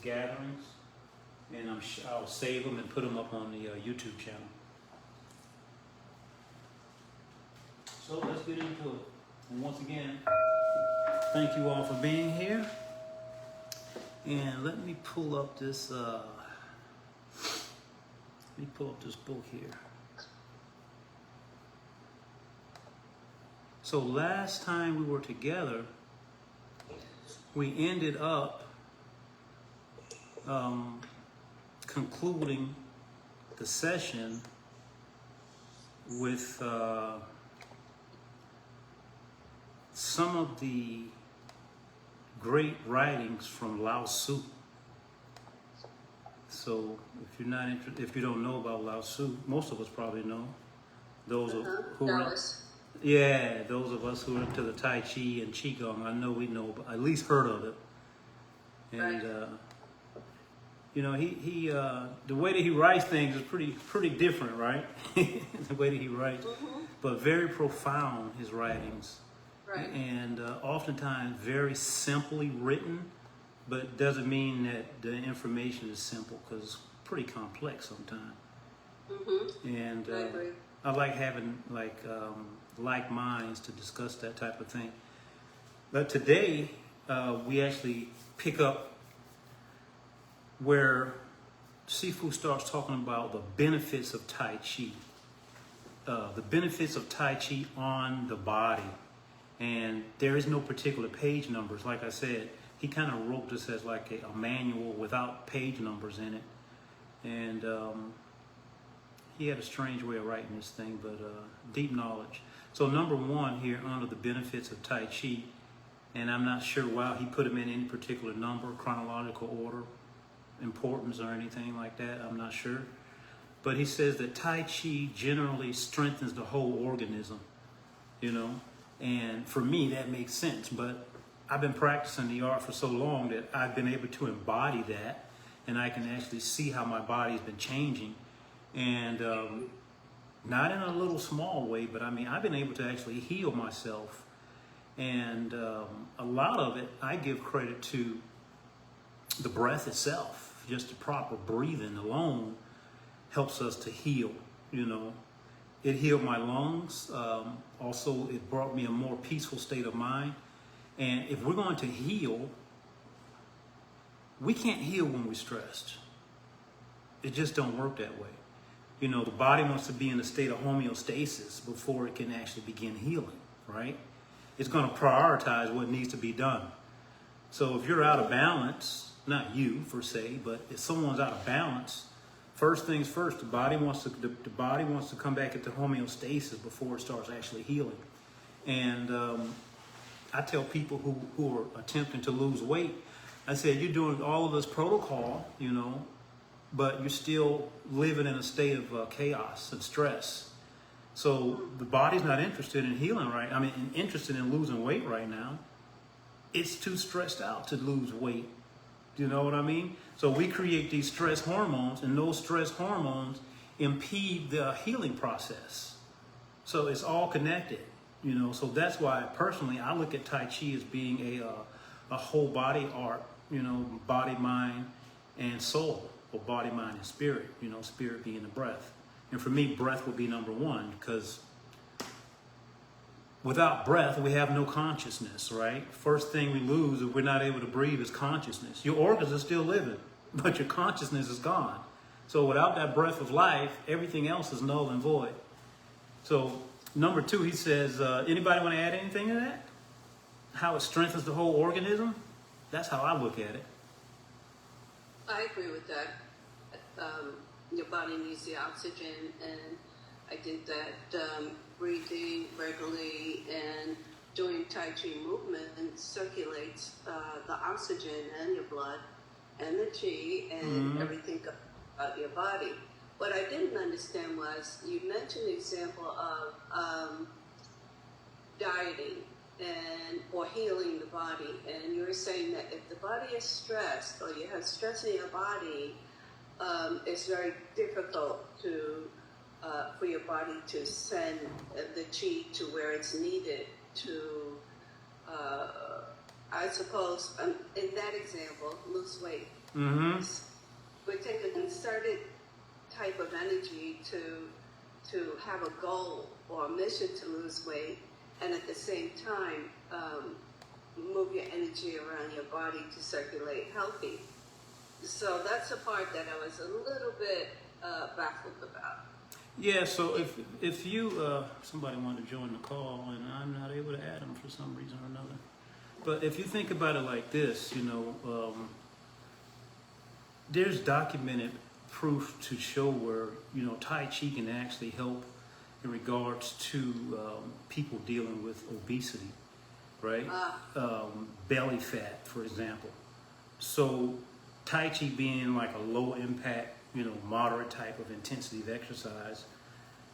gatherings, and I'll save them and put them up on the YouTube channel. So let's get into it. And once again, thank you all for being here. And let me pull up this. Let me pull up this book here. So last time we were together, we ended up concluding the session with some of the great writings from Lao Tzu. So if you're not interested, if you don't know about Lao Tzu, most of us probably know. Those who are, yeah, those of us who are into the Tai Chi and Qigong, I know we know, but at least heard of it. And you know, he the way that he writes things is pretty different, right? The way that he writes, but very profound, his writings. Right. And oftentimes very simply written, but doesn't mean that the information is simple, because it's pretty complex sometimes. And I like having like minds to discuss that type of thing. But today we actually pick up where Sifu starts talking about the benefits of Tai Chi, the benefits of Tai Chi on the body. And there is no particular page numbers. Like I said, he kind of wrote this as like a manual without page numbers in it. And he had a strange way of writing this thing, but deep knowledge. So number one here, under the benefits of Tai Chi, and I'm not sure why he put them in any particular number, chronological order, importance, or anything like that. I'm not sure. But he says that Tai Chi generally strengthens the whole organism, you know. And for me, that makes sense. But I've been practicing the art for so long that I've been able to embody that, and I can actually see how my body's been changing. And not in a little small way, but I mean, I've been able to actually heal myself. And a lot of it, I give credit to the breath itself. Just the proper breathing alone helps us to heal, you know. It healed my lungs. Also, it brought me a more peaceful state of mind. And if we're going to heal, we can't heal when we're stressed. It just don't work that way. You know, the body wants to be in a state of homeostasis before it can actually begin healing, right? It's going to prioritize what needs to be done. So if you're out of balance, not you per se, but if someone's out of balance, first things first, the body wants to come back into homeostasis before it starts actually healing. And I tell people who are attempting to lose weight, I said, you're doing all of this protocol, you know, but you're still living in a state of chaos and stress. So the body's not interested in healing interested in losing weight right now. It's too stressed out to lose weight. Do you know what I mean? So we create these stress hormones, and those stress hormones impede the healing process. So it's all connected, you know. So that's why personally I look at Tai Chi as being a whole body art, you know, body, mind, and soul, or body, mind, and spirit. You know, spirit being the breath. And for me, breath would be number one, because without breath, we have no consciousness, right? First thing we lose if we're not able to breathe is consciousness. Your organs are still living, but your consciousness is gone. So without that breath of life, everything else is null and void. So number two, he says, anybody want to add anything to that? How it strengthens the whole organism? That's how I look at it. I agree with that. Your body needs the oxygen, and I think that breathing regularly and doing Tai Chi movement circulates the oxygen and your blood and the Chi and everything about your body. What I didn't understand was you mentioned the example of dieting or healing the body, and you were saying that if the body is stressed or you have stress in your body, it's very difficult for your body to send the Chi to where it's needed to I suppose, in that example, lose weight. Mm-hmm. We take a concerted type of energy to have a goal or a mission to lose weight, and at the same time move your energy around your body to circulate healthy. So that's the part that I was a little bit baffled about. Yeah, so if you somebody wanted to join the call and I'm not able to add them for some reason or another, but if you think about it like this, there's documented proof to show where Tai Chi can actually help in regards to people dealing with obesity, right? Belly fat, for example. So Tai Chi being like a low impact, moderate type of intensity of exercise.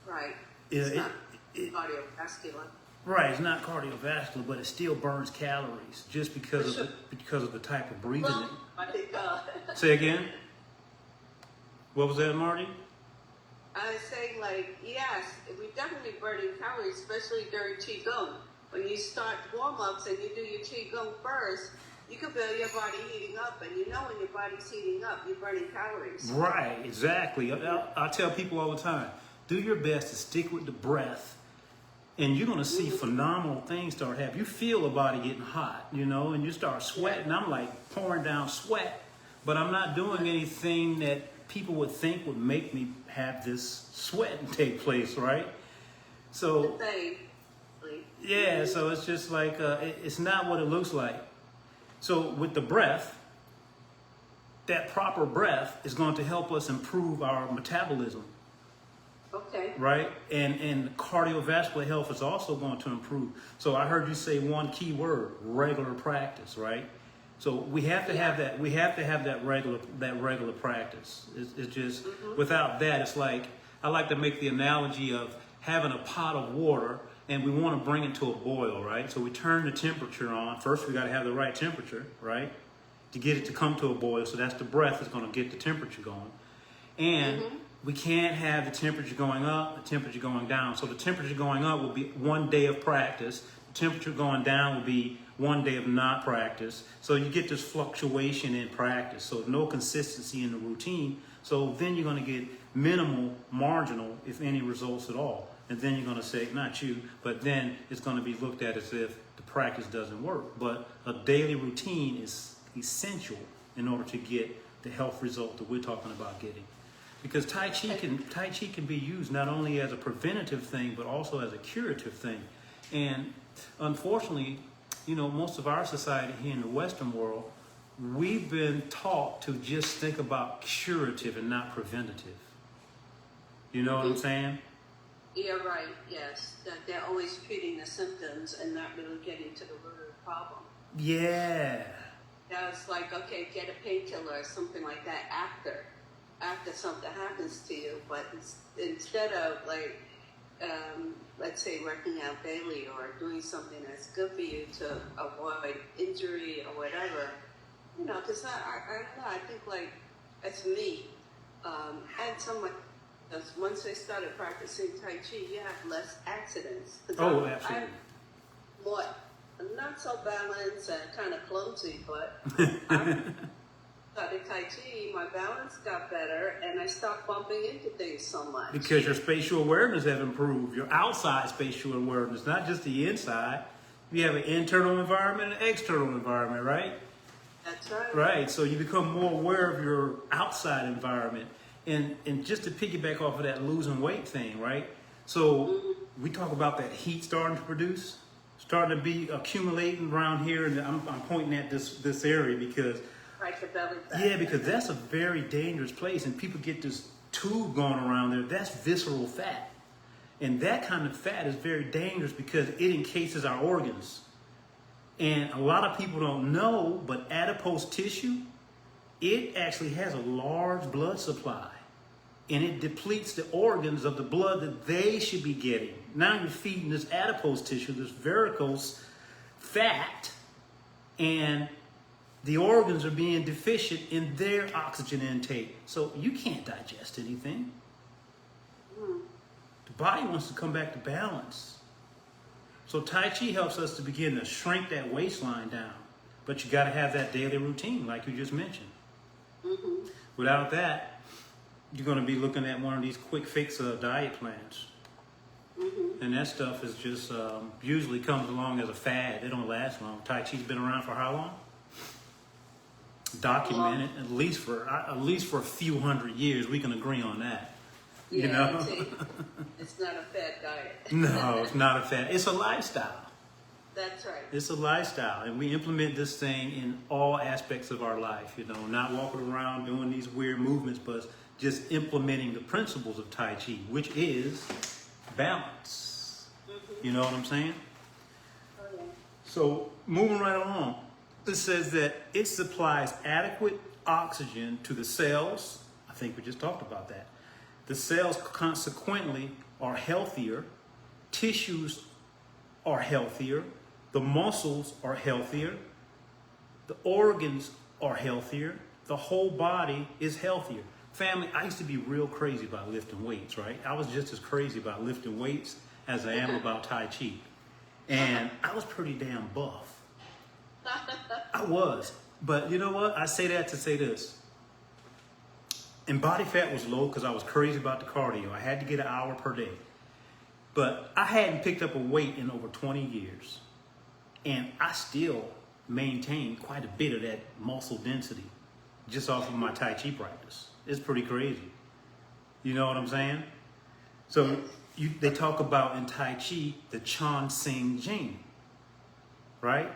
Right. It's not cardiovascular. Right, it's not cardiovascular, but it still burns calories just because of the type of breathing. Well, I think, Say again? What was that, Marty? I was saying, yes, we're definitely burning calories, especially during Qigong. When you start warm-ups and you do your Qigong first, you can feel your body heating up, and when your body's heating up, you're burning calories. Right, exactly. I tell people all the time, do your best to stick with the breath, and you're going to see phenomenal things start happening. You feel the body getting hot, and you start sweating. I'm like pouring down sweat, but I'm not doing anything that people would think would make me have this sweat take place, right? So, yeah, so it's just like, it's not what it looks like. So with the breath, that proper breath is going to help us improve our metabolism. Okay. Right? And cardiovascular health is also going to improve. So I heard you say one key word, regular practice, right? So we have to have that. We have to have that regular practice. It's just without that, it's like I like to make the analogy of having a pot of water and we want to bring it to a boil, right? So we turn the temperature on. First, we got to have the right temperature, right, to get it to come to a boil. So that's the breath that's going to get the temperature going, and we can't have the temperature going up, the temperature going down. So the temperature going up will be 1 day of practice. The temperature going down will be 1 day of not practice. So you get this fluctuation in practice. So no consistency in the routine. So then you're going to get minimal, marginal, if any, results at all. And then you're going to say, not you, but then it's going to be looked at as if the practice doesn't work. But a daily routine is essential in order to get the health result that we're talking about getting. Because Tai Chi can be used not only as a preventative thing, but also as a curative thing. And unfortunately, most of our society here in the Western world, we've been taught to just think about curative and not preventative. You know what I'm saying? Yeah, right, yes. That they're always treating the symptoms and not really getting to the root of the problem. Yeah. That's like, okay, get a painkiller or something like that after something happens to you. But instead of let's say working out daily or doing something that's good for you to avoid injury or whatever, because I don't know, I think that's me. And someone, once I started practicing Tai Chi, you have less accidents. Oh, absolutely. I'm more, not so balanced and kind of clumsy, but I started Tai Chi, my balance got better, and I stopped bumping into things so much. Because your spatial awareness have improved, your outside spatial awareness, not just the inside. You have an internal environment and an external environment, right? That's right. Right, so you become more aware of your outside environment. And just to piggyback off of that losing weight thing, right? So we talk about that heat starting to produce, starting to be accumulating around here, and I'm pointing at this area because Right, the belly fat. yeah, because that's a very dangerous place, and people get this tube going around there. That's visceral fat, and that kind of fat is very dangerous because it encases our organs. And a lot of people don't know, but adipose tissue, it actually has a large blood supply. And it depletes the organs of the blood that they should be getting. Now you're feeding this adipose tissue, this varicose fat, and the organs are being deficient in their oxygen intake. So you can't digest anything. The body wants to come back to balance. So Tai Chi helps us to begin to shrink that waistline down. But you got to have that daily routine, like you just mentioned. Mm-hmm. Without that, you're going to be looking at one of these quick fix diet plans. Mm-hmm. And that stuff is just usually comes along as a fad. It don't last long. Tai Chi's been around for how long? Documented at least for a few hundred years. We can agree on that. Yeah, You know? it's not a fad diet. No, it's not a fad. It's a lifestyle. That's right. It's a lifestyle, and we implement this thing in all aspects of our life. You know, not walking around doing these weird movements, but just implementing the principles of Tai Chi, which is balance. Mm-hmm. You know what I'm saying? Oh, yeah. So moving right along, it says that it supplies adequate oxygen to the cells. I think we just talked about that. The cells consequently are healthier, tissues are healthier, the muscles are healthier, the organs are healthier, the whole body is healthier. Family, I used to be real crazy about lifting weights, right? I was just as crazy about lifting weights as I am about Tai Chi. And I was pretty damn buff. I was. But you know what? I say that to say this. And body fat was low because I was crazy about the cardio. I had to get an hour per day. But I hadn't picked up a weight in over 20 years. And I still maintained quite a bit of that muscle density just off of my Tai Chi practice. It's pretty crazy. You know what I'm saying? So they talk about in Tai Chi the Chan Sing Jing, right?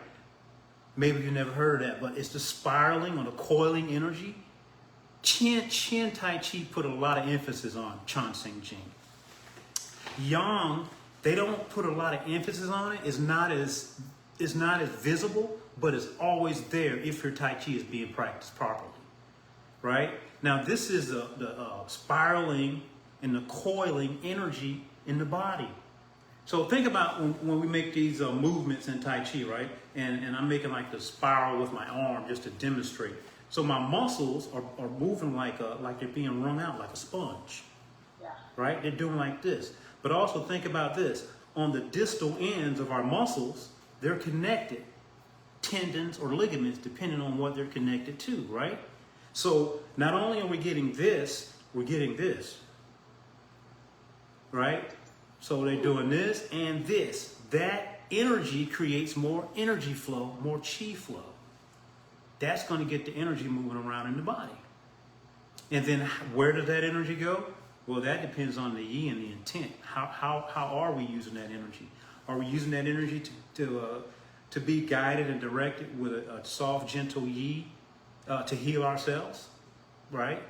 Maybe you never heard of that, but it's the spiraling or the coiling energy. Chin Tai Chi put a lot of emphasis on Chan Sing Jing. Yang, they don't put a lot of emphasis on it. It's not as visible, but it's always there if your Tai Chi is being practiced properly, right? Now this is the spiraling and the coiling energy in the body. So think about when we make these movements in Tai Chi, right? And I'm making like the spiral with my arm just to demonstrate. So my muscles are moving like they're being wrung out like a sponge, right? They're doing like this. But also think about this. On the distal ends of our muscles, they're connected. Tendons or ligaments, depending on what they're connected to, right? So not only are we getting this, we're getting this, right? So they're doing this and this. That energy creates more energy flow, more chi flow. That's going to get the energy moving around in the body. And then where does that energy go? Well, that depends on the yi and the intent. How are we using that energy? Are we using that energy to be guided and directed with a soft, gentle yi to heal ourselves, right?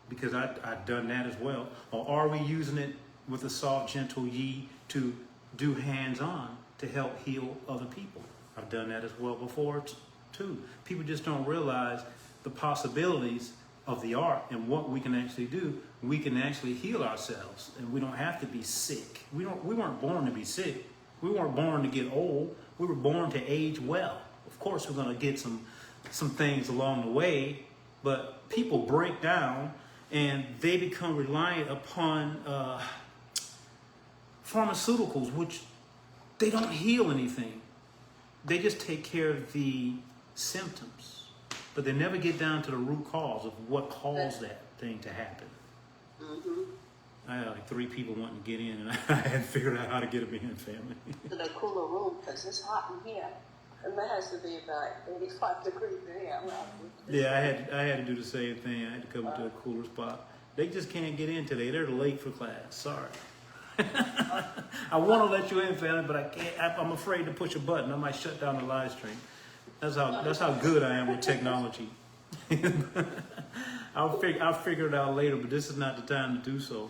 Because I've done that as well. Or are we using it with a soft, gentle yi to do hands-on to help heal other people? I've done that as well before too. People just don't realize the possibilities of the art and what we can actually do. We can actually heal ourselves, and we don't have to be sick. We weren't born to be sick. We weren't born to get old. We were born to age well. Of course, we're going to get some things along the way, but people break down and they become reliant upon pharmaceuticals, which they don't heal anything. They just take care of the symptoms, but they never get down to the root cause of what caused that thing to happen. Mm-hmm. I had like 3 people wanting to get in, and I hadn't figured out how to get them in, family. To the cooler room, because it's hot in here. And that has to be about 85 degrees in here. Yeah, I had to do the same thing. I had to come to a cooler spot. They just can't get in today. They're late for class. Sorry. I want to let you in, family, but I can't. I'm afraid to push a button. I might shut down the live stream. That's how good I am with technology. I'll figure it out later, but this is not the time to do so.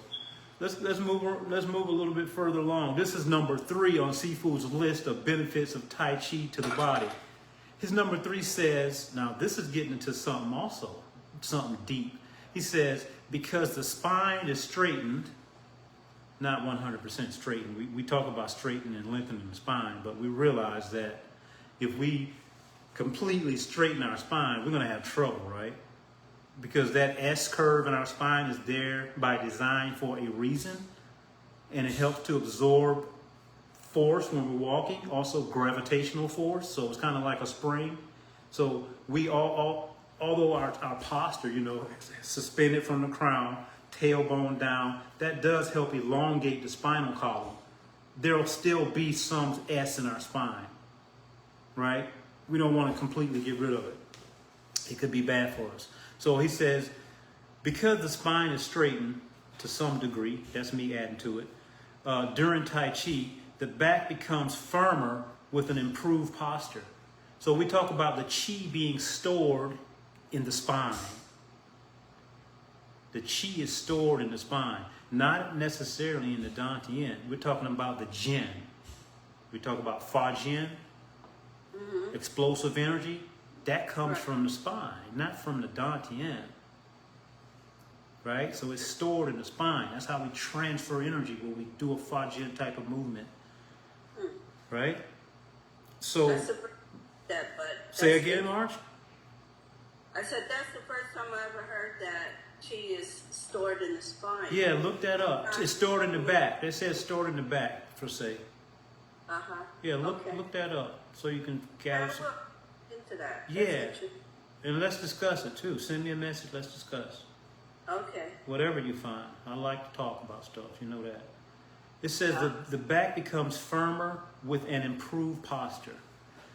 Let's move a little bit further along. This is number 3 on Sifu's list of benefits of Tai Chi to the body. His number 3 says, now this is getting into something also, something deep. He says, because the spine is straightened, not 100% straightened. We talk about straightening and lengthening the spine, but we realize that if we completely straighten our spine, we're going to have trouble, right? Because that S curve in our spine is there by design for a reason, and it helps to absorb force when we're walking, also gravitational force, so it's kind of like a spring. So we although our posture, suspended from the crown, tailbone down, that does help elongate the spinal column. There'll still be some S in our spine, right? We don't want to completely get rid of it. It could be bad for us. So he says, because the spine is straightened to some degree, that's me adding to it, during Tai Chi, the back becomes firmer with an improved posture. So we talk about the Chi being stored in the spine. The Chi is stored in the spine, not necessarily in the Dantian. We're talking about the Jin. We talk about Fa Jin, explosive energy. That comes from the spine, not from the Dantian. Right? So it's stored in the spine. That's how we transfer energy when we do a Fa Jin type of movement. Right? So, That's the first step, but say again, Marge? I said that's the first time I ever heard that Chi is stored in the spine. Yeah, look that up. It's stored in the back. It says stored in the back, per se. Yeah, look that up so you can gather some. Into that. Yeah, and let's discuss it too. Send me a message. Let's discuss. Okay. Whatever you find. I like to talk about stuff. You know that. It says the back becomes firmer with an improved posture.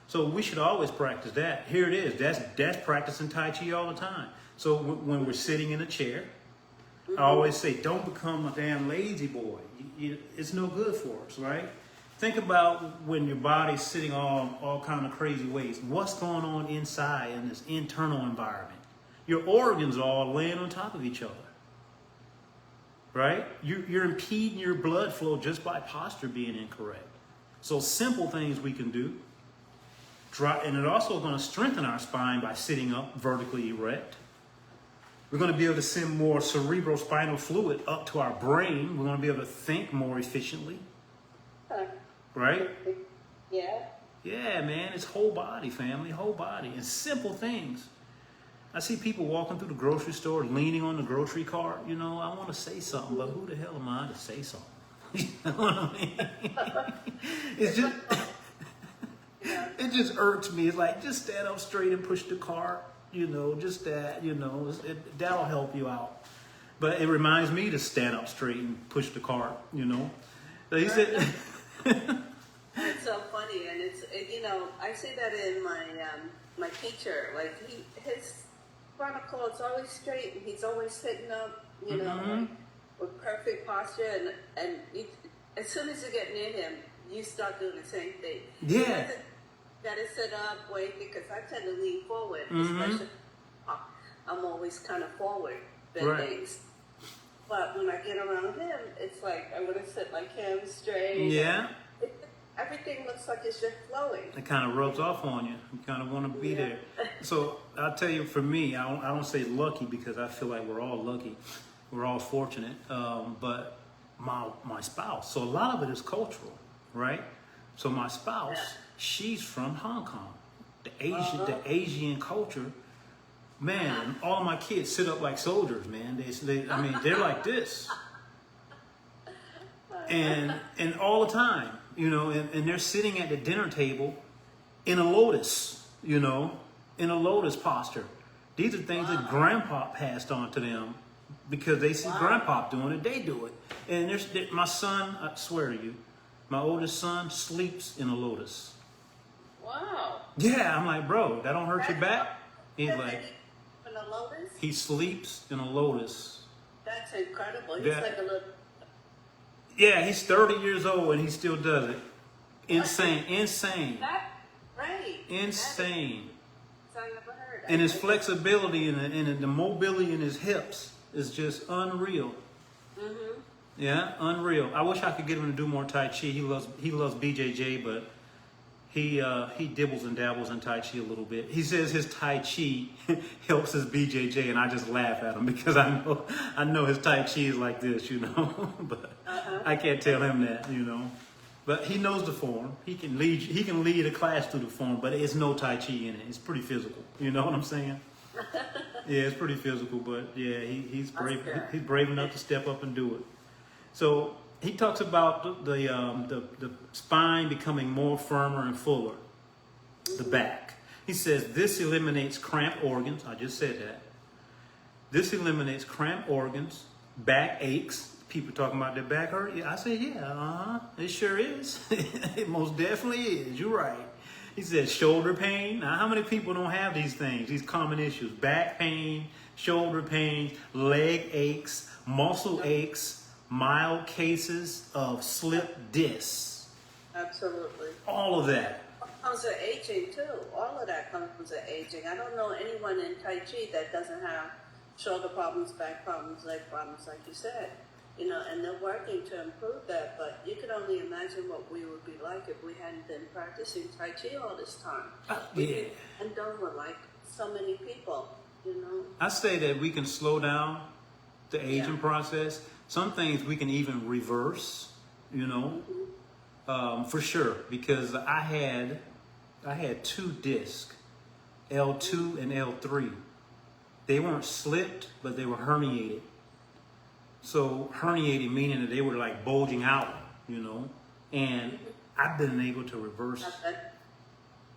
So we should always practice that. Here it is. That's practicing Tai Chi all the time. So when we're sitting in a chair, I always say, don't become a damn lazy boy. It's no good for us, right? Think about when your body's sitting all kind of crazy ways. What's going on inside in this internal environment? Your organs are all laying on top of each other, right? You're impeding your blood flow just by posture being incorrect. So simple things we can do. And it's also going to strengthen our spine by sitting up vertically erect. We're going to be able to send more cerebrospinal fluid up to our brain. We're going to be able to think more efficiently. Right? Yeah. Yeah, man. It's whole body, family. Whole body. And simple things. I see people walking through the grocery store, leaning on the grocery cart. I want to say something, but who the hell am I to say something? You know what I mean? It's just... It just irks me. It's like, just stand up straight and push the cart, just that, that'll help you out. But it reminds me to stand up straight and push the cart, So he said... It's so funny, and I say that in my teacher, like his spinal cord is always straight, and he's always sitting up, with perfect posture, and as soon as you get near him, you start doing the same thing. Yeah. Got to sit up, wait, because I tend to lean forward, especially I'm always kind of forward than things. But when I get around him, it's like I want to sit like him straight. Yeah. Everything looks like it's just flowing. It kind of rubs off on you. You kind of want to be there. So I'll tell you, for me, I don't say lucky because I feel like we're all lucky. We're all fortunate. But my spouse, so a lot of it is cultural, right? So my spouse, she's from Hong Kong. The Asian culture, man, all my kids sit up like soldiers, man. They're like this. And all the time, and they're sitting at the dinner table in a lotus, in a lotus posture. These are things that grandpa passed on to them because they see grandpa doing it, they do it. And my son, I swear to you, my oldest son sleeps in a lotus. Wow. Yeah, I'm like, bro, that don't hurt your back? He's like, in a lotus? He sleeps in a lotus. That's incredible. He's like a little... Yeah, he's 30 years old and he still does it. Insane. That's great. Insane. That's I never heard. And his flexibility and the mobility in his hips is just unreal. Yeah, unreal. I wish I could get him to do more Tai Chi. He loves BJJ, but he dibbles and dabbles in Tai Chi a little bit. He says his Tai Chi helps his BJJ, and I just laugh at him because I know his Tai Chi is like this, but I can't tell him that, But he knows the form. He can lead a class through the form, but it's no Tai Chi in it. It's pretty physical. You know what I'm saying? Yeah, it's pretty physical, but yeah, he's brave. He's brave enough to step up and do it. So he talks about the spine becoming more firmer and fuller, the back. He says this eliminates cramped organs. I just said that. This eliminates cramped organs, back aches. People talking about their back hurt. Yeah, I say, yeah, it sure is. It most definitely is. You're right. He says shoulder pain. Now, how many people don't have these things, these common issues? Back pain, shoulder pain, leg aches, muscle aches, mild cases of slip discs. Absolutely. All of that. Comes to aging too. All of that comes to aging. I don't know anyone in Tai Chi that doesn't have shoulder problems, back problems, leg problems, like you said. You know, and they're working to improve that, but you could only imagine what we would be like if we hadn't been practicing Tai Chi all this time. Yeah. And over like so many people, you know. I say that we can slow down the aging process. Some things we can even reverse, you know, for sure. Because I had 2 discs, L2 and L3. They weren't slipped, but they were herniated. So herniated meaning that they were like bulging out, you know, and I've been able to reverse.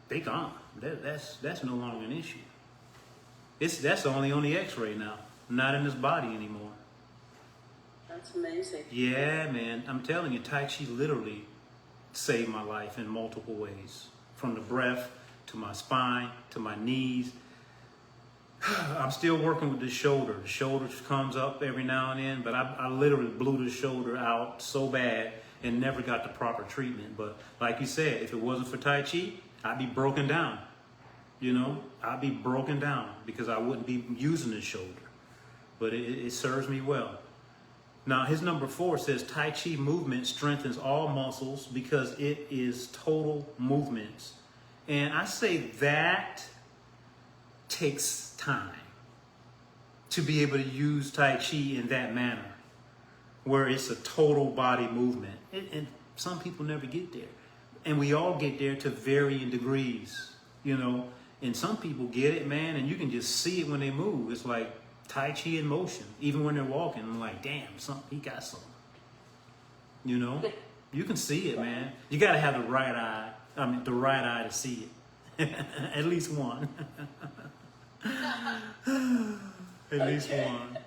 They gone. That's no longer an issue. That's only on the X-ray now, not in this body anymore. That's amazing. Yeah, man. I'm telling you, Tai Chi literally saved my life in multiple ways, from the breath to my spine to my knees. I'm still working with the shoulder. The shoulder comes up every now and then, but I literally blew the shoulder out so bad and never got the proper treatment. But like you said, if it wasn't for Tai Chi, I'd be broken down. You know, I'd be broken down because I wouldn't be using the shoulder. But it serves me well. Now, his number 4 says Tai Chi movement strengthens all muscles because it is total movements. And I say that takes time to be able to use Tai Chi in that manner, where it's a total body movement. And some people never get there. And we all get there to varying degrees, you know. And some people get it, man, and you can just see it when they move. It's like Tai Chi in motion. Even when they're walking, I'm like, damn, he got something. You know? You can see it, man. You got to have the right eye. The right eye to see it. At least one. At least one.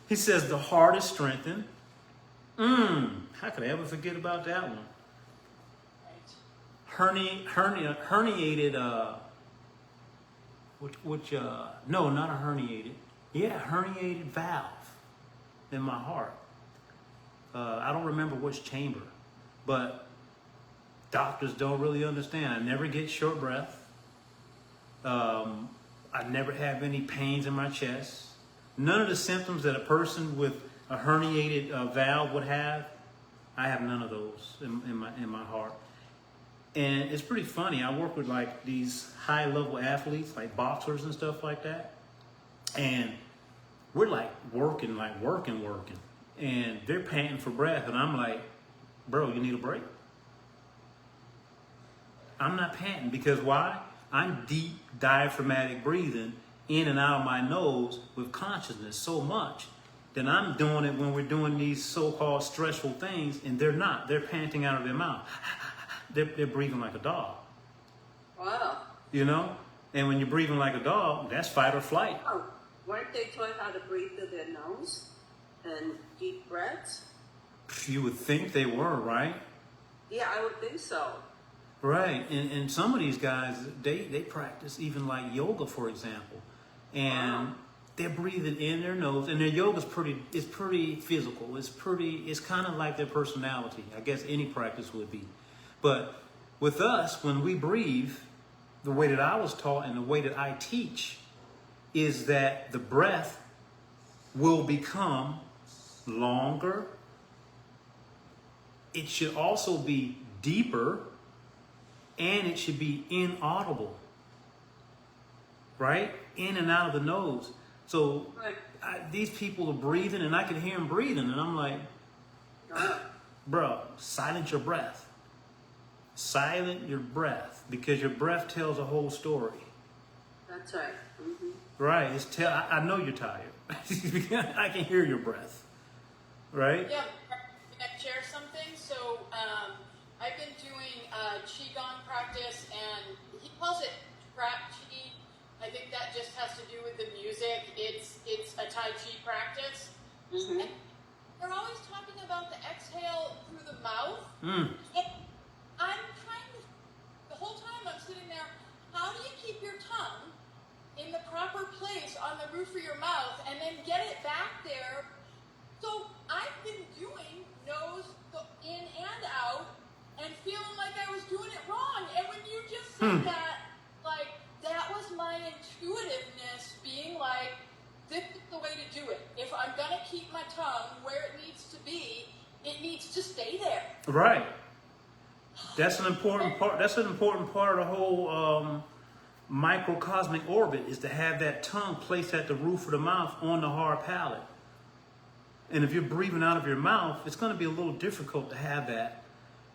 He says the heart is strengthened. How could I ever forget about that one? Herniated, no, not a herniated. Yeah, herniated valve in my heart. I don't remember which chamber, but doctors don't really understand. I never get short breath. I never have any pains in my chest. None of the symptoms that a person with a herniated valve would have, I have none of those in my heart. And it's pretty funny. I work with like these high-level athletes, like boxers and stuff like that. And we're like working. And they're panting for breath. And I'm like, bro, you need a break? I'm not panting because why? I'm deep diaphragmatic breathing in and out of my nose with consciousness so much that I'm doing it when we're doing these so-called stressful things, and they're not. They're panting out of their mouth. They're breathing like a dog. Wow. You know? And when you're breathing like a dog, that's fight or flight. Oh, weren't they taught how to breathe through their nose and deep breaths? You would think they were, right? Yeah, I would think so. Right, and some of these guys, they practice even like yoga, for example, and they're breathing in their nose, and their yoga's pretty physical. It's kind of like their personality. I guess any practice would be, but with us, when we breathe, the way that I was taught and the way that I teach is that the breath will become longer. It should also be deeper. And it should be inaudible, right? In and out of the nose. So these people are breathing, and I can hear them breathing, and I'm like, bro, silence your breath. Silent your breath, because your breath tells a whole story. That's right. Mm-hmm. Right. I know you're tired. I can hear your breath. Right? Yeah. Can I share something? So I've been doing Qigong practice, and he calls it Chi. I think that just has to do with the music. It's a Tai Chi practice. Mm-hmm. And they're always talking about the exhale through the mouth. Mm. And I'm trying to, the whole time I'm sitting there, how do you keep your tongue in the proper place on the roof of your mouth and then get it back there? So I've been doing nose in and out and feeling like I was doing it wrong. And when you just said that, like, that was my intuitiveness being like, this is the way to do it. If I'm going to keep my tongue where it needs to be, it needs to stay there. Right. That's an important part. That's an important part of the whole microcosmic orbit, is to have that tongue placed at the roof of the mouth on the hard palate. And if you're breathing out of your mouth, it's going to be a little difficult to have that.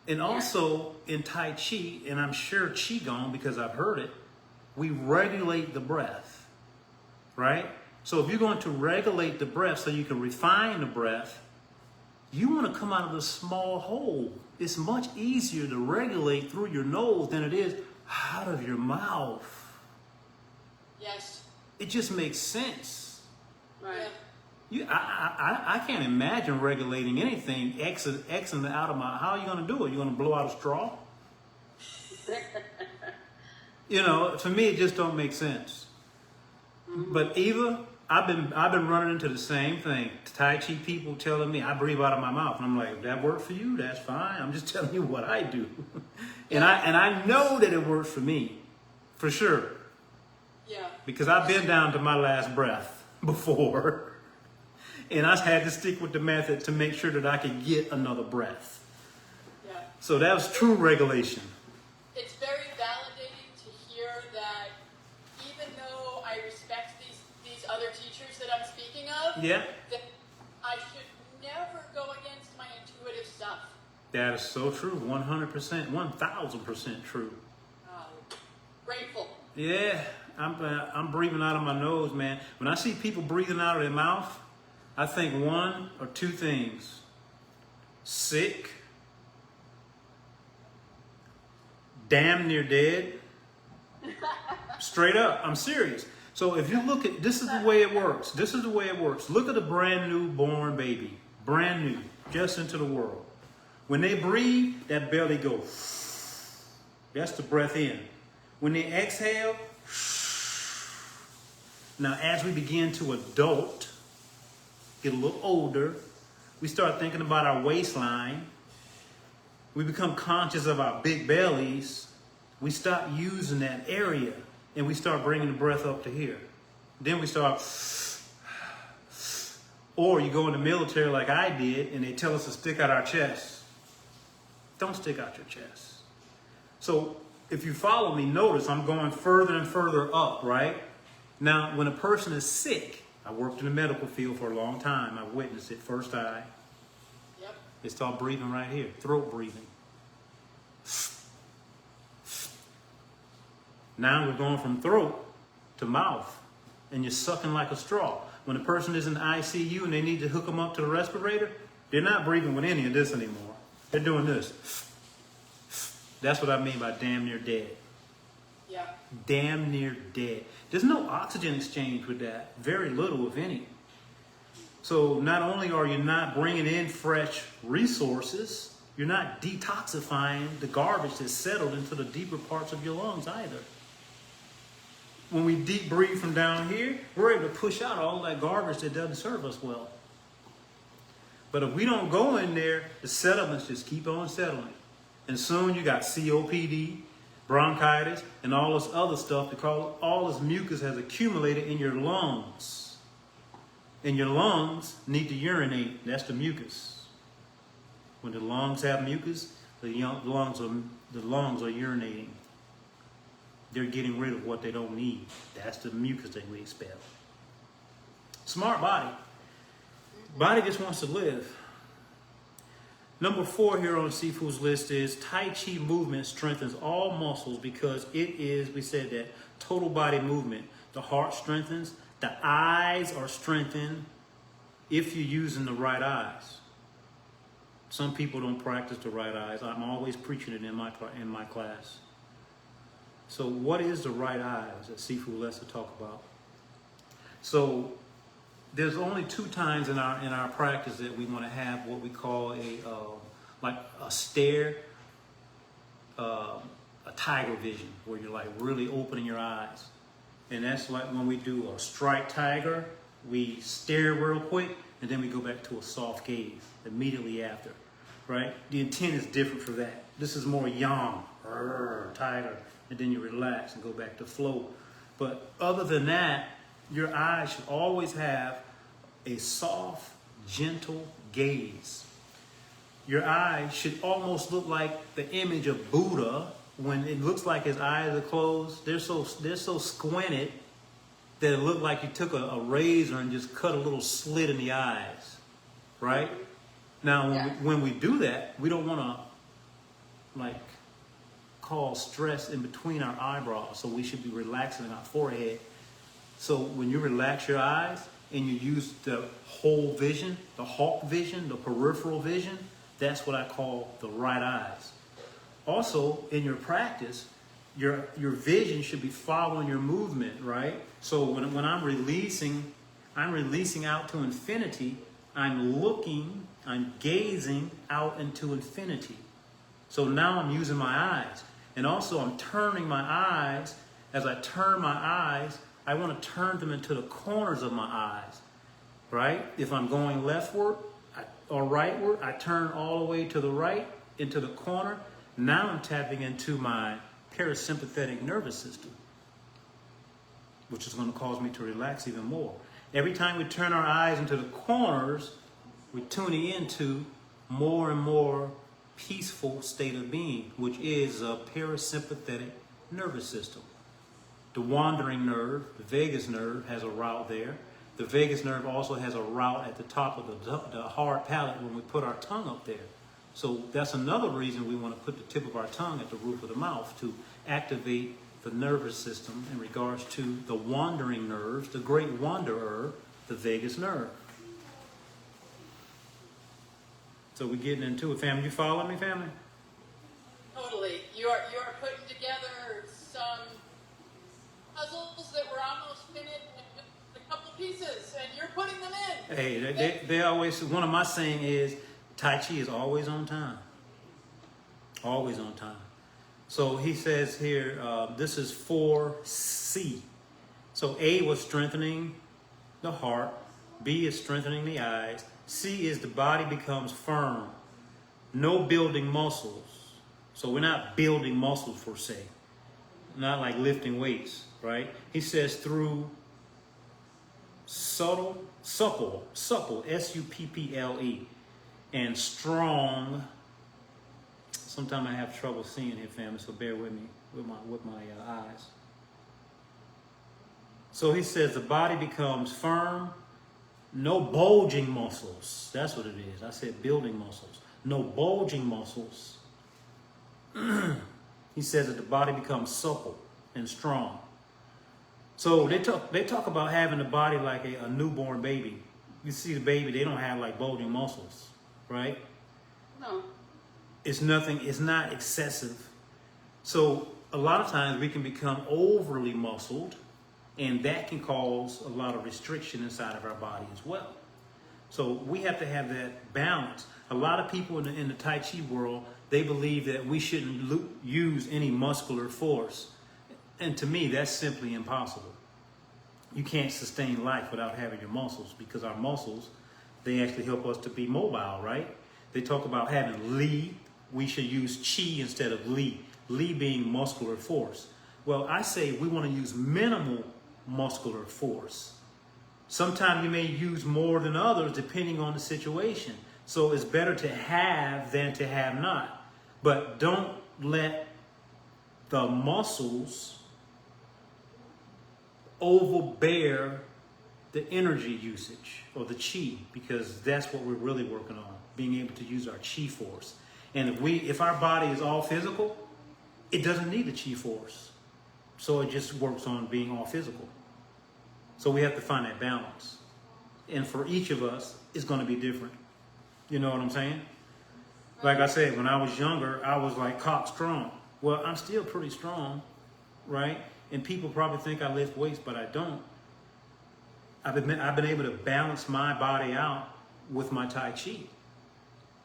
And also in Tai Chi, and I'm sure Qigong because I've heard it, we regulate the breath, right? So if you're going to regulate the breath so you can refine the breath, you want to come out of the small hole. It's much easier to regulate through your nose than it is out of your mouth. Yes. It just makes sense. Right. I can't imagine regulating anything exiting out of my. How are you going to do it? You're going to blow out a straw? You know, to me, it just don't make sense. Mm-hmm. But Eva, I've been running into the same thing. Tai Chi people telling me I breathe out of my mouth, and I'm like, if that works for you, that's fine. I'm just telling you what I do, and I know that it works for me, for sure. Yeah. Because I've been down to my last breath before. And I had to stick with the method to make sure that I could get another breath. Yeah. So that was true regulation. It's very validating to hear that even though I respect these other teachers that I'm speaking of, Yeah. that I should never go against my intuitive stuff. That is so true. 100%, 1,000% true. Grateful. Yeah, I'm breathing out of my nose, man. When I see people breathing out of their mouth, I think one or two things: sick, damn near dead. Straight up, I'm serious. So if you look at, this is the way it works. This is the way it works. Look at a brand new born baby, brand new, just into the world. When they breathe, that belly goes. That's the breath in. When they exhale, now as we begin to adult, get a little older, we start thinking about our waistline. We become conscious of our big bellies. We stop using that area and we start bringing the breath up to here. Then we start, or you go in the military like I did and they tell us to stick out our chest. Don't stick out your chest. So if you follow me, notice I'm going further and further up, right? Now, when a person is sick, I worked in the medical field for a long time. I witnessed it first eye. Yep. They start breathing right here, throat breathing. Now we're going from throat to mouth, and you're sucking like a straw. When a person is in the ICU and they need to hook them up to the respirator, they're not breathing with any of this anymore. They're doing this. That's what I mean by damn near dead. Yeah. Damn near dead. There's no oxygen exchange with that. Very little, if any. So not only are you not bringing in fresh resources, you're not detoxifying the garbage that's settled into the deeper parts of your lungs either. When we deep breathe from down here, we're able to push out all that garbage that doesn't serve us well. But if we don't go in there, the settlements just keep on settling. And soon you got COPD, bronchitis, and all this other stuff because all this mucus has accumulated in your lungs. And your lungs need to urinate. That's the mucus. When the lungs have mucus, the lungs are urinating. They're getting rid of what they don't need. That's the mucus that we expel. Smart body. Body just wants to live. Number 4 here on Sifu's list is Tai Chi movement strengthens all muscles because it is, we said that, total body movement. The heart strengthens. The eyes are strengthened if you're using the right eyes. Some people don't practice the right eyes. I'm always preaching it in my class. So what is the right eyes that Sifu lets us talk about? So there's only 2 times in our practice that we want to have what we call a stare, a tiger vision, where you're like really opening your eyes. And that's like when we do a strike tiger, we stare real quick and then we go back to a soft gaze immediately after, right? The intent is different for that. This is more yang, tiger, and then you relax and go back to flow. But other than that, your eyes should always have a soft, gentle gaze. Your eyes should almost look like the image of Buddha. When it looks like his eyes are closed, they're so squinted that it looked like you took a razor and just cut a little slit in the eyes, right? Now, when we do that, we don't want to like cause stress in between our eyebrows, so we should be relaxing our forehead. So when you relax your eyes and you use the whole vision, the hawk vision, the peripheral vision, that's what I call the right eyes. Also, in your practice, your vision should be following your movement, right? So when I'm releasing out to infinity, I'm gazing out into infinity. So now I'm using my eyes. And also I'm turning my eyes. As I turn my eyes, I want to turn them into the corners of my eyes, right? If I'm going leftward or rightward, I turn all the way to the right into the corner. Now I'm tapping into my parasympathetic nervous system, which is going to cause me to relax even more. Every time we turn our eyes into the corners, we're tuning into more and more peaceful state of being, which is a parasympathetic nervous system. The wandering nerve, the vagus nerve, has a route there. The vagus nerve also has a route at the top of the hard palate when we put our tongue up there. So that's another reason we want to put the tip of our tongue at the roof of the mouth, to activate the nervous system in regards to the wandering nerves, the great wanderer, the vagus nerve. So we're getting into it, family. You follow me, family? Totally. You are putting together some puzzles that were almost finished in a couple pieces, and you're putting them in. Hey, they always, one of my saying is, Tai Chi is always on time. Always on time. So he says here, this is 4C. So A was strengthening the heart. B is strengthening the eyes. C is the body becomes firm. No building muscles. So we're not building muscles per se. Not like lifting weights, right? He says through supple, S-U-P-P-L-E. And strong. Sometimes I have trouble seeing here, family, so bear with me with my eyes. So he says the body becomes firm, no bulging muscles. That's what it is. I said building muscles. No bulging muscles. He says that the body becomes supple and strong. So they talk about having the body like a newborn baby. You see the baby, they don't have like bulging muscles, right? No. It's nothing, it's not excessive. So a lot of times we can become overly muscled, and that can cause a lot of restriction inside of our body as well. So we have to have that balance. A lot of people in the Tai Chi world, they believe that we shouldn't use any muscular force. And to me, that's simply impossible. You can't sustain life without having your muscles, because our muscles, they actually help us to be mobile, right? They talk about having Li. We should use Qi instead of Li. Li being muscular force. Well, I say we want to use minimal muscular force. Sometimes you may use more than others depending on the situation. So it's better to have than to have not. But don't let the muscles overbear the energy usage or the Qi, because that's what we're really working on, being able to use our Qi force. And if our body is all physical, it doesn't need the Qi force. So it just works on being all physical. So we have to find that balance. And for each of us, it's going to be different. You know what I'm saying? Like I said, when I was younger, I was like cock strong. Well, I'm still pretty strong, right? And people probably think I lift weights, but I don't. I've been able to balance my body out with my Tai Chi.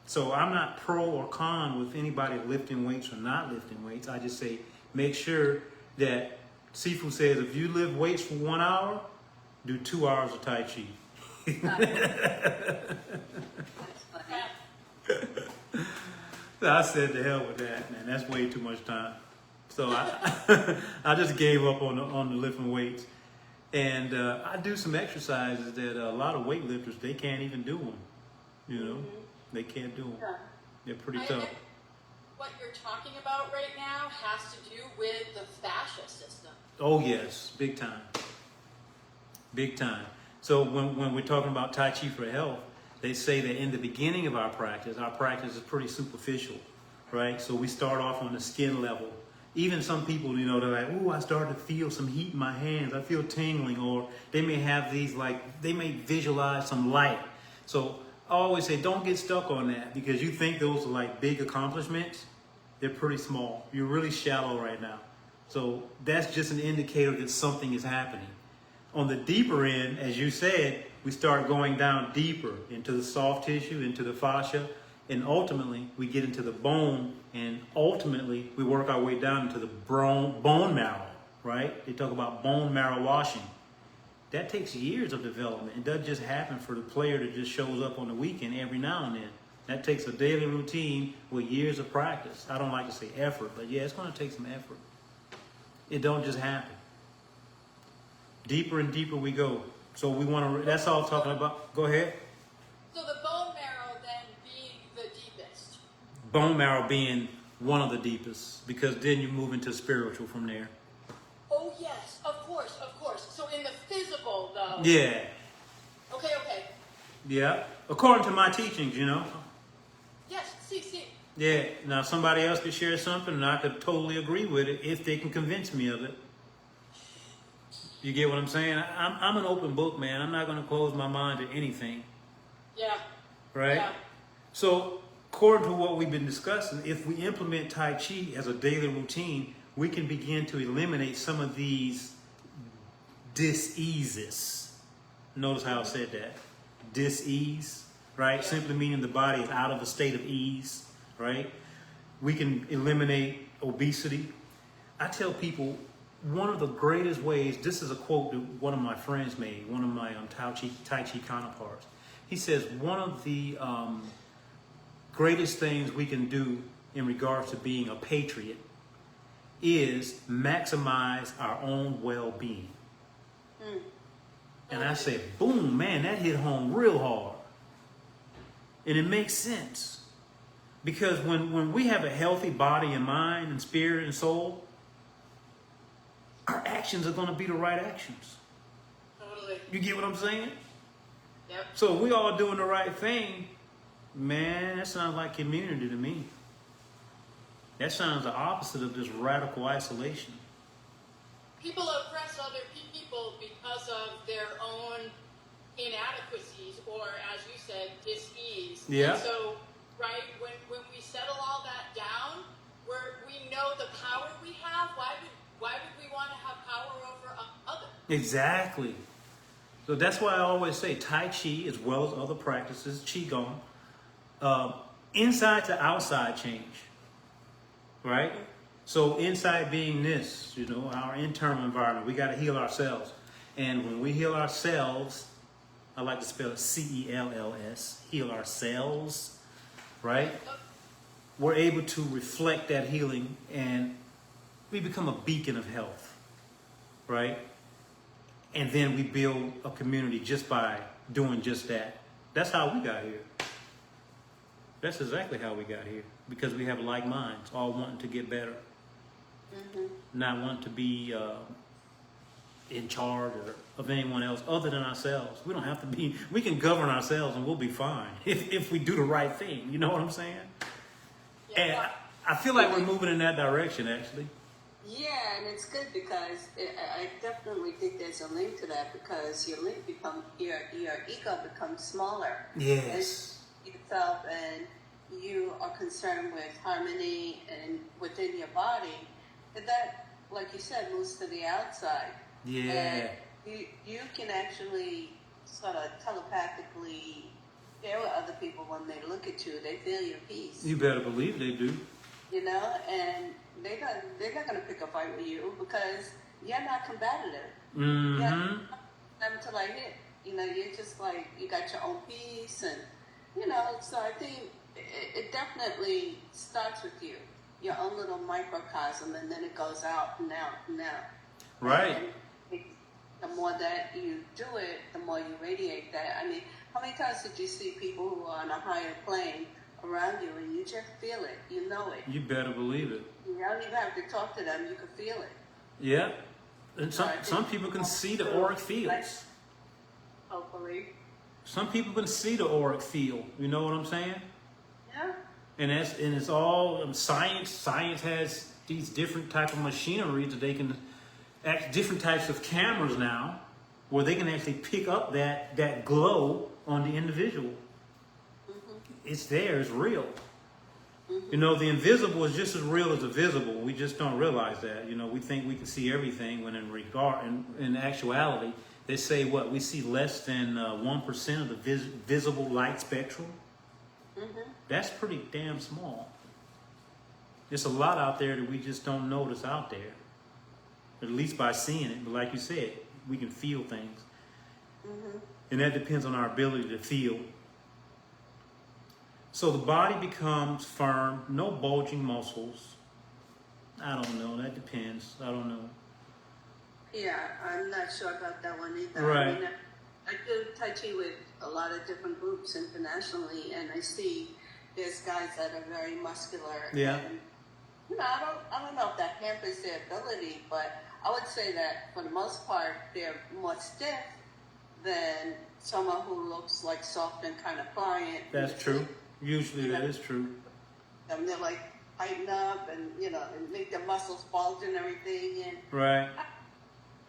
So I'm not pro or con with anybody lifting weights or not lifting weights. I just say, make sure that Sifu says, if you lift weights for 1 hour, do 2 hours of Tai Chi. That's funny. So I said, to hell with that, man. That's way too much time. So I just gave up on the lifting weights. And I do some exercises that a lot of weightlifters, they can't even do them. You know, they can't do them. Yeah. They're pretty I tough. think what you're talking about right now has to do with the fascia system. Oh, yes. Big time. Big time. So when we're talking about Tai Chi for health, they say that in the beginning of our practice is pretty superficial, right? So we start off on the skin level. Even some people, you know, they're like, "Ooh, I started to feel some heat in my hands. I feel tingling," or they may have these, like, they may visualize some light. So I always say, don't get stuck on that, because you think those are like big accomplishments. They're pretty small. You're really shallow right now. So that's just an indicator that something is happening. On the deeper end, as you said, we start going down deeper into the soft tissue, into the fascia, and ultimately we get into the bone, and ultimately we work our way down into the bone marrow, right? They talk about bone marrow washing. That takes years of development. It doesn't just happen for the player that just shows up on the weekend every now and then. That takes a daily routine with years of practice. I don't like to say effort, but yeah, it's going to take some effort. It don't just happen. Deeper and deeper we go. So we want to, that's all I'm talking about. Go ahead. So the bone marrow then being the deepest. Bone marrow being one of the deepest, because then you move into spiritual from there. Oh yes, of course, of course. So in the physical though. Yeah. Okay. Yeah. According to my teachings, you know. Yes, see. Yeah. Now somebody else could share something and I could totally agree with it if they can convince me of it. You get what I'm saying? I'm an open book, man. I'm not going to close my mind to anything. Yeah. Right? Yeah. So, according to what we've been discussing, if we implement Tai Chi as a daily routine, we can begin to eliminate some of these dis-eases. Notice how I said that. Dis-ease, right? Yeah. Simply meaning the body is out of a state of ease, right? We can eliminate obesity. I tell people, one of the greatest ways, this is a quote that one of my friends made, one of my Tai Chi counterparts. He says, one of the greatest things we can do in regards to being a patriot is maximize our own well-being. And I said, boom, man, that hit home real hard. And it makes sense. Because when we have a healthy body and mind and spirit and soul, our actions are going to be the right actions. Totally. You get what I'm saying? Yep. So if we all doing the right thing, man, that sounds like community to me. That sounds the opposite of this radical isolation. People oppress other people because of their own inadequacies, or as you said, dis-ease. Yeah. And so, right, when we settle all that down, we know the power we have. Why would we want to have power over others? Exactly. So that's why I always say Tai Chi, as well as other practices, Qigong, inside to outside change, right? So inside being this, you know, our internal environment, we got to heal ourselves. And when we heal ourselves, I like to spell it C-E-L-L-S, heal ourselves, right? We're able to reflect that healing and we become a beacon of health, right? And then we build a community just by doing just that. That's how we got here. That's exactly how we got here. Because we have like minds, all wanting to get better. Not wanting to be in charge of anyone else other than ourselves. We don't have to be, we can govern ourselves and we'll be fine if we do the right thing. You know what I'm saying? Yeah. And I feel like we're moving in that direction, actually. Yeah, and it's good because I definitely think there's a link to that, because your ego becomes smaller. Yes. Yourself, and you are concerned with harmony and within your body. That like you said, moves to the outside. Yeah. And you can actually sort of telepathically share with other people when they look at you. They feel your peace. You better believe they do. You know, and they're not going to pick a fight with you because you're not combative. Mm-hmm. You're not to like hit. You know, you're just like, you got your own peace, and you know. So I think it definitely starts with you, your own little microcosm, and then it goes out and out and out. Right. And the more that you do it, the more you radiate that. I mean, how many times did you see people who are on a higher plane around you and you just feel it, you know it? You better believe it. You don't even have to talk to them, you can feel it. Yeah. And some people can see the auric fields. Hopefully. Some people can see the auric field. You know what I'm saying? Yeah. And it's all science. Science has these different type of machinery that they can, different types of cameras now, where they can actually pick up that glow on the individual. Mm-hmm. It's there. It's real. Mm-hmm. You know, the invisible is just as real as the visible. We just don't realize that. You know, we think we can see everything when in actuality, they say what? We see less than 1% of the visible light spectrum. Mm-hmm. That's pretty damn small. There's a lot out there that we just don't notice out there. At least by seeing it. But like you said, we can feel things. Mm-hmm. And that depends on our ability to feel. So the body becomes firm, no bulging muscles. I don't know. That depends. I don't know. Yeah, I'm not sure about that one either. Right. I mean, I do Tai Chi with a lot of different groups internationally, and I see there's guys that are very muscular. Yeah. And, you know, I don't know if that hampers their ability, but I would say that for the most part, they're more stiff than someone who looks like soft and kind of pliant. That's true. Usually that is true. And they're like tighten up and, you know, and make their muscles bulge and everything. And Right.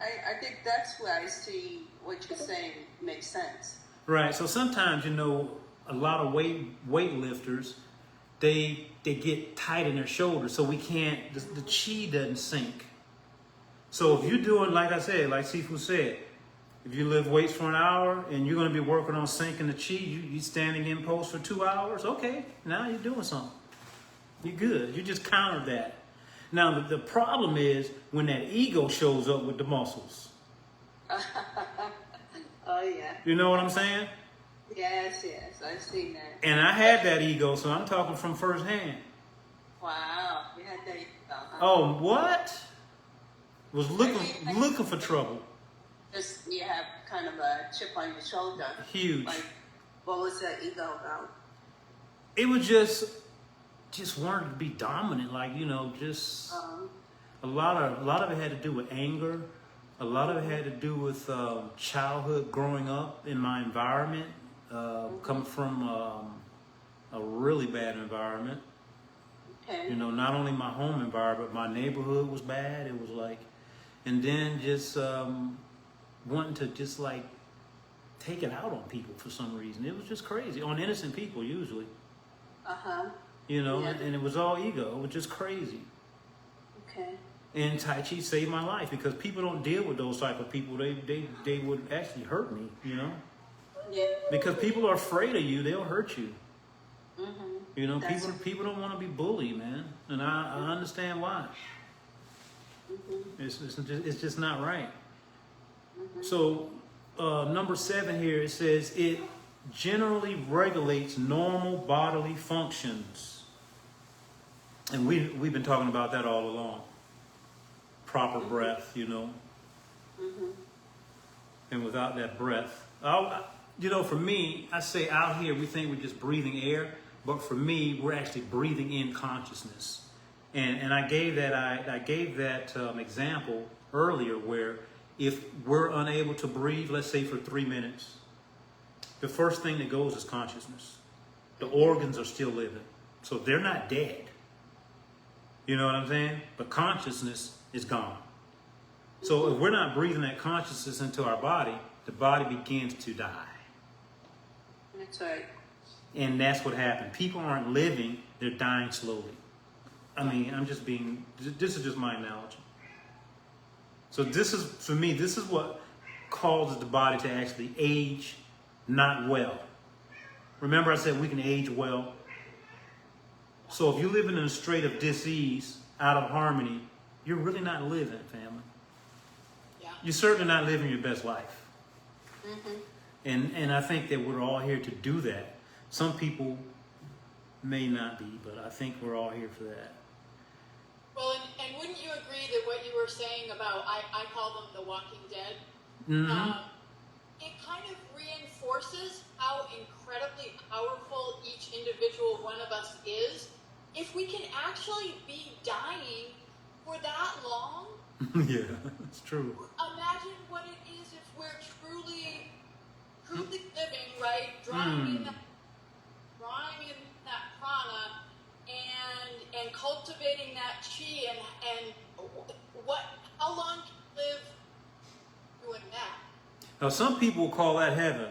I think that's where I see what you're saying makes sense. Right. So sometimes, you know, a lot of weightlifters, they get tight in their shoulders, so we can't, the chi doesn't sink. So if you're doing, like I said, like Sifu said, if you lift weights for an hour and you're going to be working on sinking the chi, you standing in pose for 2 hours, okay, now you're doing something. You're good. You just countered that. Now, the problem is when that ego shows up with the muscles. Oh, yeah. You know what I'm saying? Yes, I've seen that. And I had that ego, so I'm talking from first hand. Wow, you had that. Oh, what? Was looking for trouble. Just you have kind of a chip on your shoulder. Huge. Like, what was that ego about? It was just wanted to be dominant, like, you know, just a lot of it had to do with anger. A lot of it had to do with childhood, growing up in my environment, coming from a really bad environment. Okay. You know, not only my home environment, but my neighborhood was bad. It was like, and then just wanting to just like take it out on people for some reason. It was just crazy, on innocent people usually. Uh-huh. You know, Yeah. and it was all ego. It was just crazy. Okay. And Tai Chi saved my life because people don't deal with those type of people. They would actually hurt me, you know? Yeah. Because people are afraid of you, they'll hurt you. Mm-hmm. You know, people don't want to be bullied, man. And I understand why. Mm-hmm. It's just not right. Mm-hmm. So, number 7 here, it says it generally regulates normal bodily functions. And we've been talking about that all along. Proper breath, you know. Mm-hmm. And without that breath, you know, for me, I say out here we think we're just breathing air, but for me, we're actually breathing in consciousness. And I gave that example earlier where if we're unable to breathe, let's say for 3 minutes, the first thing that goes is consciousness. The organs are still living, so they're not dead. You know what I'm saying? But consciousness is gone. So if we're not breathing that consciousness into our body, the body begins to die. That's right. And that's what happened. People aren't living, they're dying slowly. I mean, this is just my analogy. So this is, for me, this is what causes the body to actually age not well. Remember I said we can age well? So if you're living in a state of dis-ease, out of harmony, you're really not living, family. Yeah. You're certainly not living your best life. And I think that we're all here to do that. Some people may not be, but I think we're all here for that. Well, and wouldn't you agree that what you were saying about, I call them the Walking Dead, it kind of reinforces how incredibly powerful each individual one of us is. If we can actually be dying for that long, Yeah, it's true. imagine what it is if we're truly living, right? Drawing in that prana and cultivating that chi and how long can you live doing that? Now, some people call that heaven.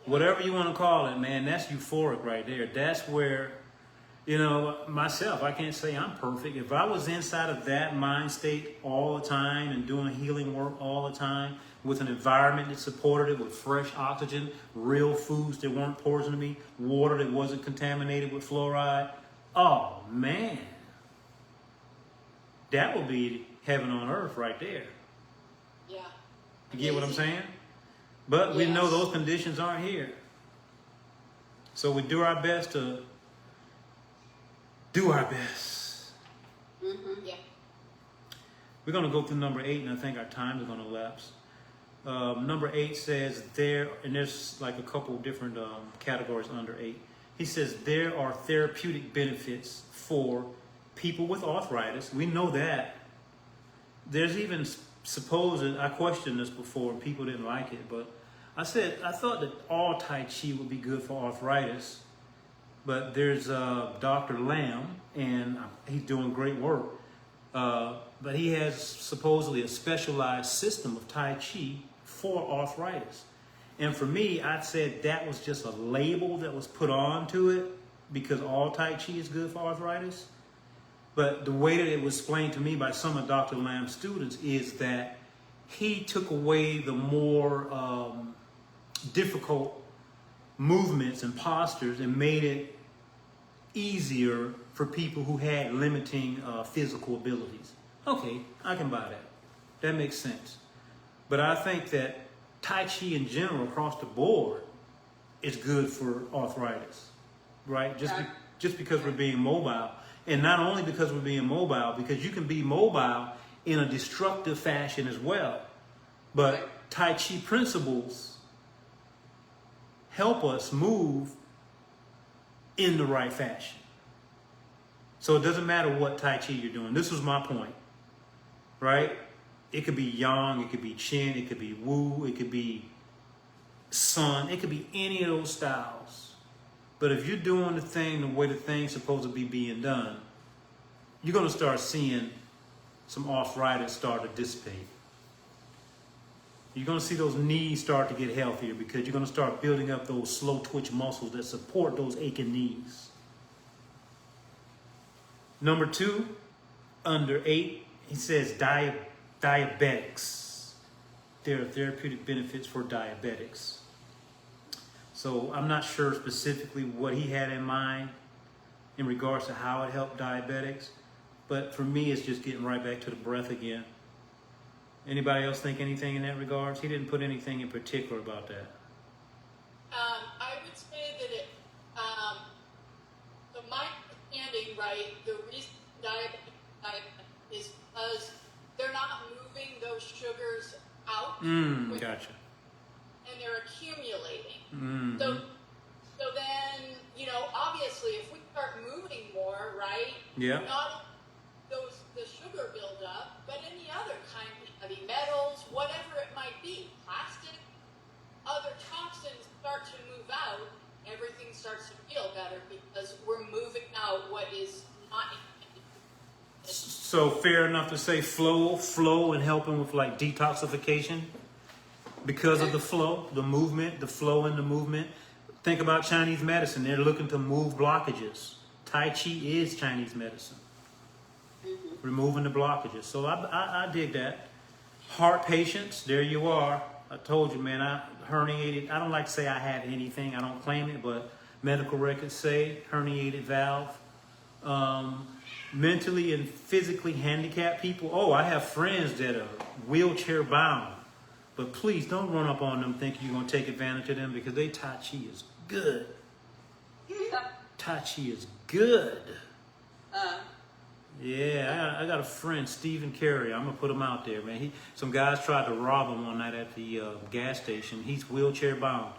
Whatever you want to call it, man, that's euphoric right there. That's where, myself, I can't say I'm perfect. If I was inside of that mind state all the time and doing healing work all the time with an environment that supported it with fresh oxygen, real foods that weren't poison to me, water that wasn't contaminated with fluoride, oh, man. That would be heaven on earth right there. Yeah. You get what I'm saying? But we know Yes. those conditions aren't here. So we do our best to do our best. Yeah. We're going to go through number 8, and I think our time is going to lapse. Number 8 says and there's like a couple different categories under 8. He says there are therapeutic benefits for people with arthritis. We know that. There's even I questioned this before and people didn't like it, but I thought that all Tai Chi would be good for arthritis, but there's Dr. Lam, and he's doing great work, but he has supposedly a specialized system of Tai Chi for arthritis. And for me, I said that was just a label that was put onto it because all Tai Chi is good for arthritis. But the way that it was explained to me by some of Dr. Lam's students is that he took away the more difficult movements and postures and made it easier for people who had limiting physical abilities. Okay, I can buy that. That makes sense. But I think that Tai Chi in general across the board is good for arthritis, right? Just because we're being mobile. And not only because we're being mobile, because you can be mobile in a destructive fashion as well. But Tai Chi principles help us move in the right fashion. So it doesn't matter what Tai Chi you're doing. This was my point, right? It could be Yang, it could be Chin, it could be Wu, it could be Sun, it could be any of those styles. But if you're doing the thing the way the thing's supposed to be being done, you're going to start seeing some arthritis start to dissipate. You're going to see those knees start to get healthier because you're going to start building up those slow twitch muscles that support those aching knees. Number 2, under 8, he says diabetics. There are therapeutic benefits for diabetics. So I'm not sure specifically what he had in mind in regards to how it helped diabetics. But for me, it's just getting right back to the breath again. Anybody else think anything in that regards? He didn't put anything in particular about that. I would say that my understanding, right, the reason diabetes is because they're not moving those sugars out. Gotcha. And they're accumulating. Mm-hmm. So then, obviously, if we start moving more, right? Yeah. Not the sugar buildup, but any other kind of heavy metals, whatever it might be, plastic, other toxins start to move out. Everything starts to feel better because we're moving out what is not. So fair enough to say flow and helping with like detoxification because of the flow, the movement, the flow and the movement. Think about Chinese medicine. They're looking to move blockages. Tai Chi is Chinese medicine. removing the blockages. So I dig that. Heart patients, there you are. I told you, man, I herniated. I don't like to say I have anything. I don't claim it, but medical records say herniated valve. Mentally and physically handicapped people. Oh, I have friends that are wheelchair bound. But please don't run up on them thinking you're going to take advantage of them, because they Tai Chi is good. Tai Chi is good. Yeah, I got a friend, Stephen Carey. I'm going to put him out there, man. Some guys tried to rob him one night at the gas station. He's wheelchair bound.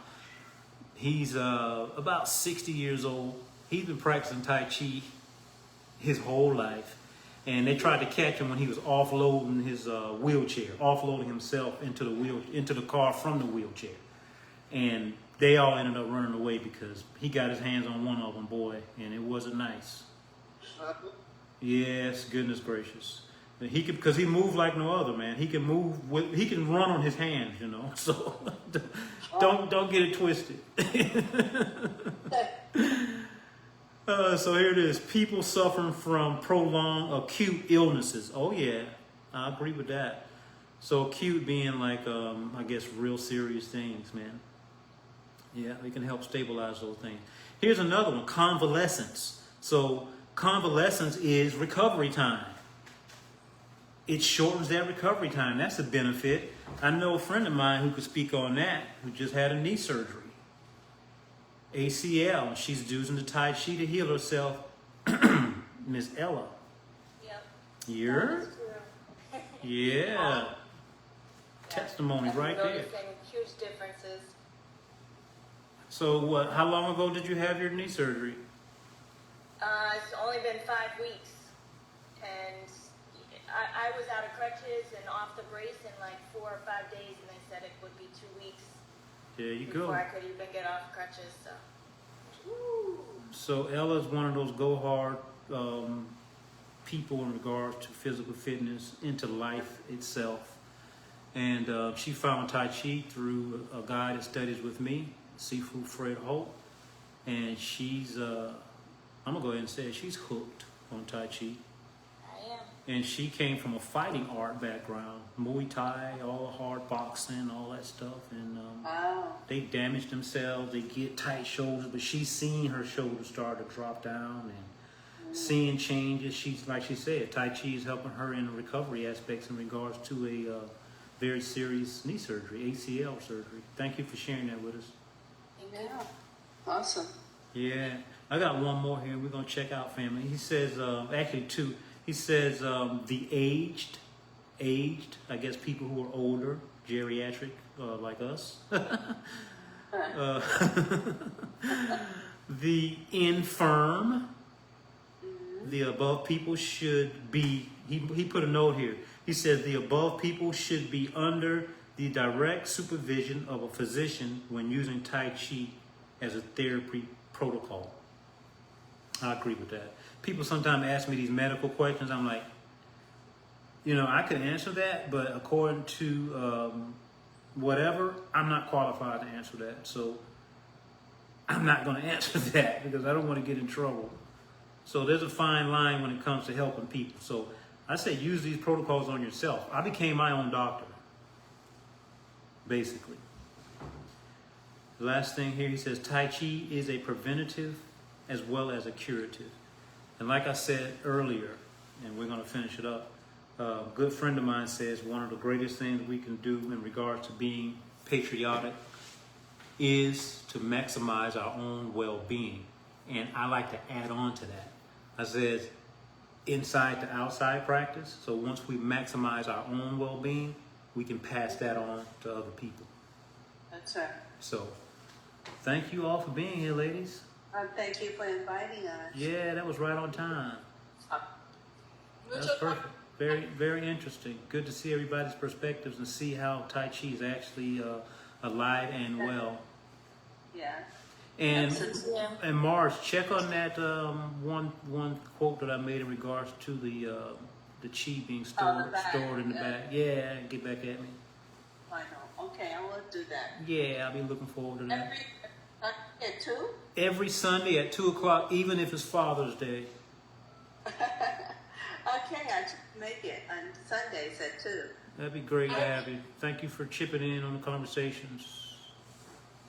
He's about 60 years old. He's been practicing Tai Chi his whole life. And they tried to catch him when he was offloading his wheelchair, offloading himself into the car from the wheelchair. And they all ended up running away because he got his hands on one of them, boy, and it wasn't nice. Yes, goodness gracious. He could, because he moved like no other, man. He can move he can run on his hands, you know. So don't get it twisted. So here it is. People suffering from prolonged acute illnesses. Oh yeah, I agree with that. So acute being like, I guess, real serious things, man. Yeah, we can help stabilize those things. Here's another one, convalescence. So convalescence is recovery time. It shortens that recovery time. That's a benefit. I know a friend of mine who could speak on that, who just had a knee surgery. ACL. She's using the Tai Chi to heal herself. Miss Ella. Yep. You're? Yeah. Testimony right there. Noticing huge differences. So what? How long ago did you have your knee surgery? It's only been 5 weeks, and I was out of crutches and off the brace in like 4 or 5 days, and they said it would be 2 weeks. There you before go. I could even get off crutches. So. So Ella's one of those go hard people in regards to physical fitness, into life itself. And she found Tai Chi through a guy that studies with me, Sifu Fred Holt. And she's, I'm going to go ahead and say it, she's hooked on Tai Chi. I am. And she came from a fighting art background, Muay Thai, all the hard boxing, all that stuff. And they damage themselves, they get tight shoulders, but she's seen her shoulders start to drop down and seeing changes. She's, like she said, Tai Chi is helping her in the recovery aspects in regards to a very serious knee surgery, ACL surgery. Thank you for sharing that with us. Yeah. Awesome. Yeah. I got one more here. We're going to check out, family. He says, actually two. He says the aged, I guess people who are older, geriatric, like us. The infirm, the above people should be, he put a note here. He says the above people should be under the direct supervision of a physician when using Tai Chi as a therapy protocol. I agree with that. People sometimes ask me these medical questions. I'm like, you know, I could answer that, but according to whatever, I'm not qualified to answer that. So I'm not going to answer that because I don't want to get in trouble. So there's a fine line when it comes to helping people. So I say use these protocols on yourself. I became my own doctor, basically. The last thing here, he says Tai Chi is a preventative as well as a curative. And like I said earlier, and we're going to finish it up, a good friend of mine says one of the greatest things we can do in regards to being patriotic is to maximize our own well-being. And I like to add on to that. I said inside to outside practice. So once we maximize our own well-being, we can pass that on to other people. That's right. So thank you all for being here, ladies. Thank you for inviting us. Yeah, that was right on time. That's perfect. Very, very interesting. Good to see everybody's perspectives and see how Tai Chi is actually alive and well. Yeah. And Mars, check on that one quote that I made in regards to the chi being stored in the back. Yeah, get back at me. I know. Okay, I will do that. Yeah, I'll be looking forward to that. At 2? Every Sunday at 2 o'clock, even if it's Father's Day. Okay, Sundays at 2. That'd be great to have you. Thank you for chipping in on the conversations.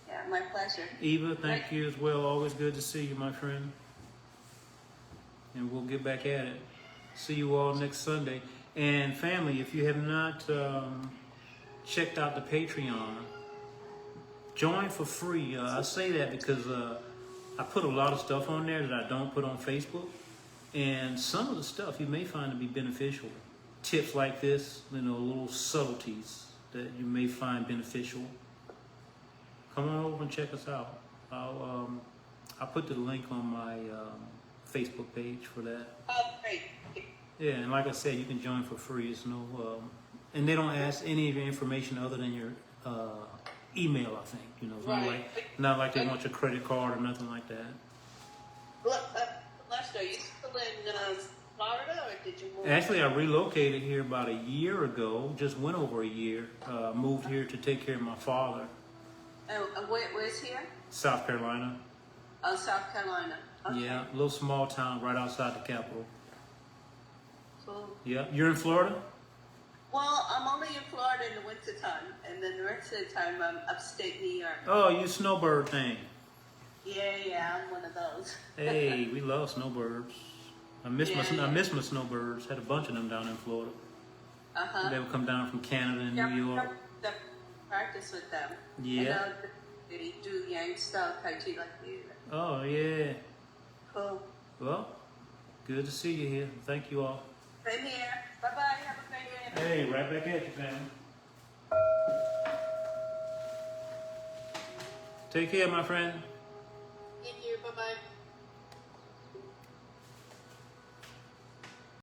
Yeah, my pleasure. Eva, thank you as well. Always good to see you, my friend. And we'll get back at it. See you all next Sunday. And family, if you have not checked out the Patreon, join for free. I say that because I put a lot of stuff on there that I don't put on Facebook. And some of the stuff you may find to be beneficial. Tips like this, little subtleties that you may find beneficial. Come on over and check us out. I'll put the link on my Facebook page for that. Oh, great. Yeah, and like I said, you can join for free. It's no, and they don't ask any of your information other than your email. I think It's Right. not like they want your credit card or nothing like that. Lester, are you still in Florida, or did you move? Actually, I relocated here about a year ago. Just went over a year. Moved here to take care of my father. Where's here? South Carolina. Oh, South Carolina. Okay. Yeah, a little small town right outside the capital. Cool. Yeah, you're in Florida? Well, I'm only in Florida in the wintertime, and then the rest of the time I'm upstate New York. Oh, you snowbird thing. Yeah, I'm one of those. Hey, we love snowbirds. I miss my snowbirds. Had a bunch of them down in Florida. Uh-huh. They would come down from Canada and Yeah, New York. practice with them. Yeah. I know they do Yang style Tai Chi like you. Oh yeah. Cool. Well, good to see you here. Thank you all. Same here. Bye-bye. Have a great day. Hey, right back at you, family. Take care, my friend.